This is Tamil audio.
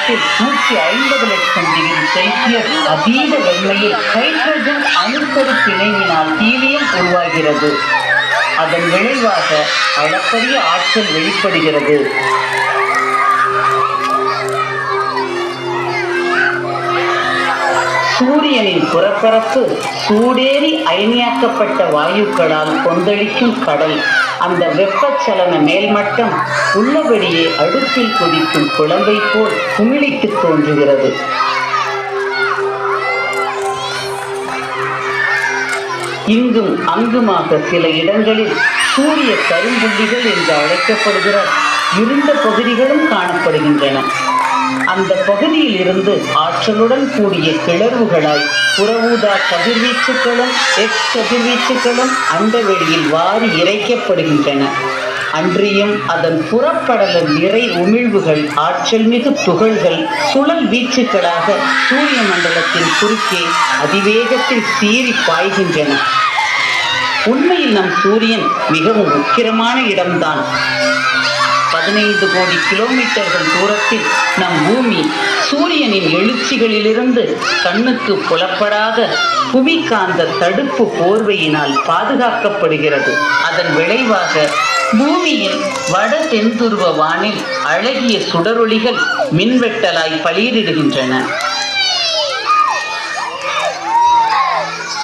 வெப்பத்தில் 150 லட்சம் டிகிரி செல்சியஸ் அதீத வெண்மையில் ஹைட்ரஜன் அணுக்கரு பிணைவினால் ஹீலியம் உருவாகிறது. அதன் விளைவாக அளப்பரிய ஆற்றல் வெளிப்படுகிறது. சூரியனின் புறப்பரப்பு சூடேறி அயனியாக்கப்பட்ட வாயுக்களால் கொந்தளிக்கும் கடல். அந்த வெப்பச்சலன மேல்மட்டம் உள்ளபடியே அடுப்பில் கொதிக்கும் குழம்பை போல் குமிழிக்கு தோன்றுகிறது. இங்கும் அங்குமாக சில இடங்களில் சூரிய கரும்புள்ளிகள் என்று அழைக்கப்படுகிற இருண்ட பகுதிகளும் காணப்படுகின்றன. அந்த பகுதியில் இருந்து ஆற்றலுடன் கூடிய கிளர்வுகளாய் புறஊதா கதிர்வீச்சுக்களும் எக்ஸ் கதிர்வீச்சுக்களும் அண்டவெளியில் வாரி இறைக்கப்படுகின்றன. அன்றியும் அதன் புறப்படல நிறை உமிழ்வுகள் ஆற்றல் மிகு துகள்கள் சுழல் வீச்சுக்களாக சூரிய மண்டலத்தின் குறுக்கே அதிவேகத்தில் சீறி பாய்கின்றன. உண்மையில் நம் சூரியன் மிகவும் உக்கிரமான இடம்தான். 15 கோடி கிலோமீட்டர்கள் தூரத்தில் நம் பூமி சூரியனின் எழுச்சிகளிலிருந்து கண்ணுக்கு புலப்படாத புவிகாந்த தடுப்பு போர்வையினால் பாதுகாக்கப்படுகிறது. அதன் விளைவாக பூமியின் வட தென்துருவ வானில் அழகிய சுடரொளிகள் மின்வெட்டலாய் பளிரிடுகின்றன.